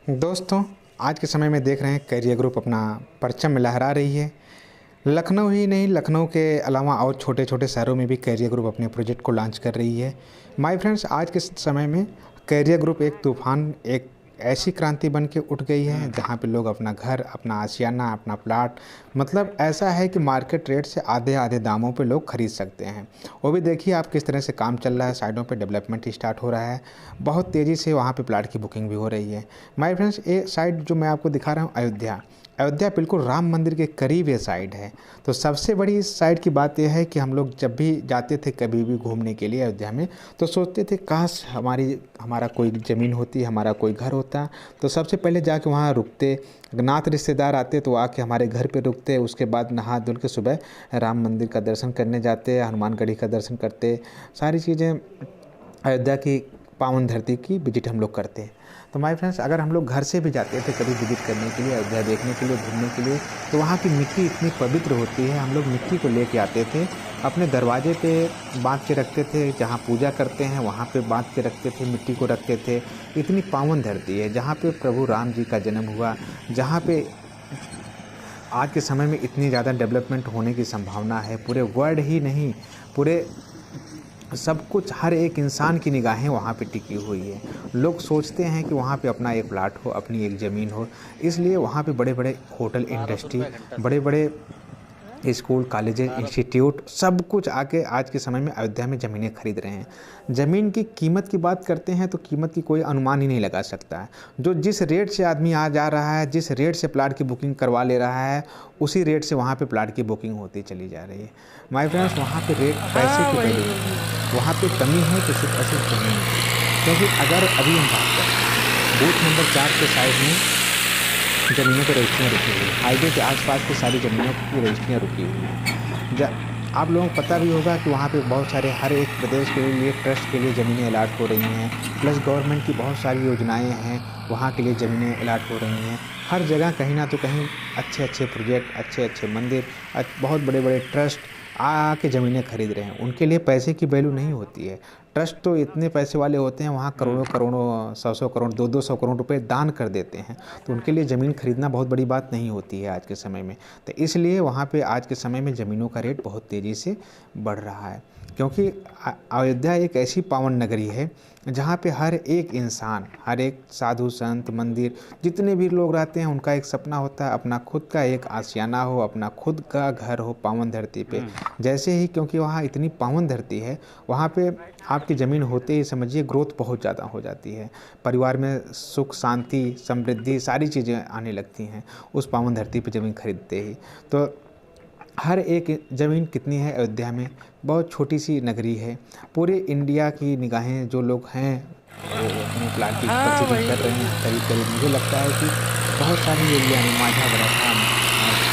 दोस्तों, आज के समय में देख रहे हैं कैरियर ग्रुप अपना परचम लहरा रही है। लखनऊ ही नहीं, लखनऊ के अलावा और छोटे-छोटे शहरों में भी कैरियर ग्रुप अपने प्रोजेक्ट को लॉन्च कर रही है। माय फ्रेंड्स, आज के समय में कैरियर ग्रुप एक तूफ़ान, एक ऐसी क्रांति बन के उठ गई है जहाँ पे लोग अपना घर, अपना आशियाना, अपना प्लॉट मतलब ऐसा है कि मार्केट रेट से आधे-आधे दामों पे लोग खरीद सकते हैं। वो भी देखिए आप किस तरह से काम चल रहा है, साइडों पे डेवलपमेंट स्टार्ट हो रहा है। बहुत तेज़ी से वहाँ पे प्लॉट की बुकिंग भी हो रही है। माय फ्रेंड्स, ये साइड जो मैं आपको दिखा रहा हूँ अयोध्या, अयोध्या बिल्कुल राम मंदिर के करीब ये साइड है। तो सबसे बड़ी इस साइड की बात ये है कि हम लोग जब भी जाते थे कभी भी घूमने के लिए अयोध्या में, तो सोचते थे काश हमारा कोई ज़मीन होती, हमारा कोई घर होता। तो सबसे पहले जाके वहाँ रुकते, नात रिश्तेदार आते तो आके हमारे घर पे रुकते। उसके बाद नहा धुल के सुबह राम मंदिर का दर्शन करने जाते, हनुमानगढ़ी का दर्शन करते। सारी चीज़ें अयोध्या की पावन धरती की विजिट हम लोग करते हैं। तो माय फ्रेंड्स, अगर हम लोग घर से भी जाते थे कभी विजिट करने के लिए, अयोध्या देखने के लिए, घूमने के लिए, तो वहाँ की मिट्टी इतनी पवित्र होती है। हम लोग मिट्टी को लेके आते थे, अपने दरवाजे पे बांध के रखते थे। जहाँ पूजा करते हैं वहाँ पे बांध के रखते थे, मिट्टी को रखते थे। इतनी पावन धरती है जहाँ पे प्रभु राम जी का जन्म हुआ, जहाँ पे आज के समय में इतनी ज़्यादा डेवलपमेंट होने की संभावना है। पूरे वर्ल्ड ही नहीं, पूरे सब कुछ, हर एक इंसान की निगाहें वहाँ पे टिकी हुई है। लोग सोचते हैं कि वहाँ पे अपना एक प्लाट हो, अपनी एक ज़मीन हो, इसलिए वहाँ पे बड़े-बड़े होटल इंडस्ट्री, बड़े-बड़े स्कूल, कॉलेजेस, इंस्टीट्यूट सब कुछ आके आज के समय में अयोध्या में ज़मीनें खरीद रहे हैं। ज़मीन की कीमत की बात करते हैं तो कीमत की कोई अनुमान ही नहीं लगा सकता है। जो जिस रेट से आदमी आ जा रहा है, जिस रेट से प्लाट की बुकिंग करवा ले रहा है, उसी रेट से वहाँ पे प्लाट की बुकिंग होती चली जा रही है। माय फ्रेंड्स, वहाँ पे रेट पैसे की वैल्यू नहीं है, वहाँ पे कमी है तो सिर्फ और सिर्फ ज़मीन की। क्योंकि अगर अभी हम बात करते हैं बूथ नंबर 4 के साइड में ज़मीनों पर रजिस्ट्रियाँ रुकी हुई हैं, हाईवे के आसपास की सारी ज़मीनों की रजिस्ट्रियाँ रुकी हुई हैं। आप लोगों को पता भी होगा कि वहाँ पे बहुत सारे हर एक प्रदेश के लिए ट्रस्ट के लिए ज़मीनें अलॉट हो रही हैं, प्लस गवर्नमेंट की बहुत सारी योजनाएं हैं, वहाँ के लिए ज़मीनें अलॉट हो रही हैं। हर जगह कहीं ना तो कहीं अच्छे अच्छे प्रोजेक्ट, अच्छे अच्छे मंदिर, बहुत बड़े बड़े ट्रस्ट आके ज़मीनें खरीद रहे हैं। उनके लिए पैसे की वैल्यू नहीं होती है। ट्रस्ट तो इतने पैसे वाले होते हैं, वहाँ करोड़ों करोड़ों, 100-100 करोड़, 200-200 करोड़ रुपए दान कर देते हैं। तो उनके लिए ज़मीन खरीदना बहुत बड़ी बात नहीं होती है आज के समय में। तो इसलिए वहाँ पे आज के समय में ज़मीनों का रेट बहुत तेज़ी से बढ़ रहा है। क्योंकि अयोध्या एक ऐसी पावन नगरी है जहाँ पे हर एक इंसान, हर एक साधु संत, मंदिर, जितने भी लोग रहते हैं उनका एक सपना होता है अपना खुद का एक आशियाना हो, अपना खुद का घर हो पावन धरती पे। जैसे ही, क्योंकि वहाँ इतनी पावन धरती है, वहाँ पे आपकी ज़मीन होते ही समझिए ग्रोथ बहुत ज़्यादा हो जाती है। परिवार में सुख, शांति, समृद्धि सारी चीज़ें आने लगती हैं उस पावन धरती पे ज़मीन खरीदते ही। तो हर एक ज़मीन कितनी है अयोध्या में, बहुत छोटी सी नगरी है। पूरे इंडिया की निगाहें जो लोग हैं वो अपने प्लाट की परचेजिंग कर रहे हैं करीब करीब। मुझे लगता है कि बहुत सारी एरिया में माझा, बराठा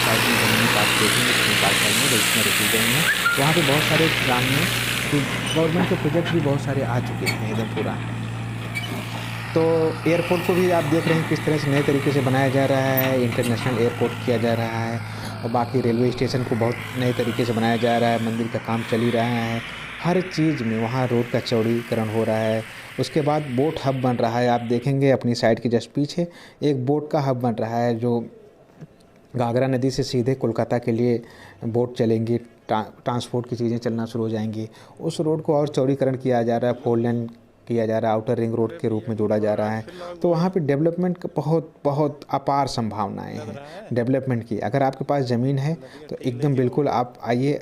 साइड में ज़मीन आप देखेंगे नेपाल साइड में रजिस्ट्रियाँ रखी गई हैं। वहाँ पे बहुत सारे ग्राम में गवर्नमेंट के प्रोजेक्ट भी बहुत सारे आ चुके हैं एकदम पूरा। तो एयरपोर्ट को भी आप देख रहे हैं किस तरह से नए तरीके से बनाया जा रहा है, इंटरनेशनल एयरपोर्ट किया जा रहा है। और बाकी रेलवे स्टेशन को बहुत नए तरीके से बनाया जा रहा है, मंदिर का काम चल ही रहा है। हर चीज़ में वहाँ रोड का चौड़ीकरण हो रहा है। उसके बाद बोट हब बन रहा है, आप देखेंगे अपनी साइड के जस्ट पीछे एक बोट का हब बन रहा है, जो घाघरा नदी से सीधे कोलकाता के लिए बोट चलेंगी, ट्रांसपोर्ट की चीज़ें चलना शुरू हो जाएंगी। उस रोड को और चौड़ीकरण किया जा रहा है, 4 लेन किया जा रहा है, आउटर रिंग रोड के रूप में जोड़ा जा रहा है। तो वहाँ पे डेवलपमेंट का बहुत बहुत अपार संभावनाएं हैं डेवलपमेंट की। अगर आपके पास ज़मीन है तो एकदम बिल्कुल आप आइए,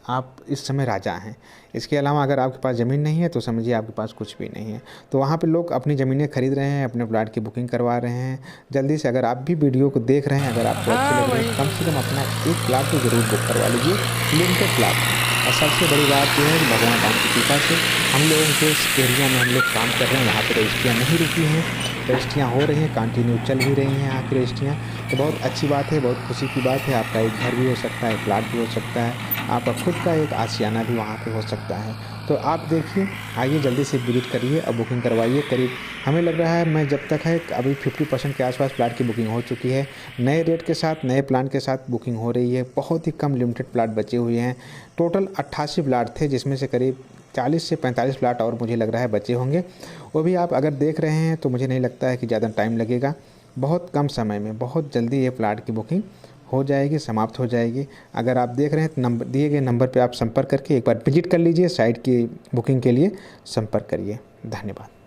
आप इस समय राजा हैं। इसके अलावा अगर आपके पास ज़मीन नहीं है तो समझिए आपके पास कुछ भी नहीं है। तो वहाँ पे लोग अपनी ज़मीनें खरीद रहे हैं, अपने प्लाट की बुकिंग करवा रहे हैं। जल्दी से अगर आप भी वीडियो को देख रहे हैं, अगर आपको अच्छे लग रहे हैं, कम से कम अपना एक प्लाट तो ज़रूर बुक करवा लीजिए, लिमिटेड प्लाट। और सबसे बड़ी बात यह है कि भगवान राम की कृपा से हम लोग जिस एरिया में हम लोग काम कर रहे हैं वहाँ पर रजिस्ट्रियाँ नहीं रुकी हैं, रजिस्ट्रियाँ हो रही हैं, कंटिन्यू चल भी रही हैं यहाँ की रजिस्ट्रियाँ। तो बहुत अच्छी बात है, बहुत खुशी की बात है। आपका एक घर भी हो सकता है, प्लाट भी हो सकता है, आपका खुद का एक आशियाना भी वहाँ पे हो सकता है। तो आप देखिए, आइए जल्दी से विजिट करिए और बुकिंग करवाइए। करीब हमें लग रहा है, मैं जब तक है अभी 50% के आसपास प्लाट की बुकिंग हो चुकी है। नए रेट के साथ, नए प्लान के साथ बुकिंग हो रही है। बहुत ही कम लिमिटेड प्लाट बचे हुए हैं। टोटल 88 प्लाट थे, जिसमें से करीब 40 से 45 प्लाट और मुझे लग रहा है बचे होंगे। वो भी आप अगर देख रहे हैं तो मुझे नहीं लगता है कि ज़्यादा टाइम लगेगा। बहुत कम समय में बहुत जल्दी ये प्लाट की बुकिंग हो जाएगी, समाप्त हो जाएगी। अगर आप देख रहे हैं तो नंबर दिए गए नंबर पे आप संपर्क करके एक बार विजिट कर लीजिए, साइट की बुकिंग के लिए संपर्क करिए। धन्यवाद।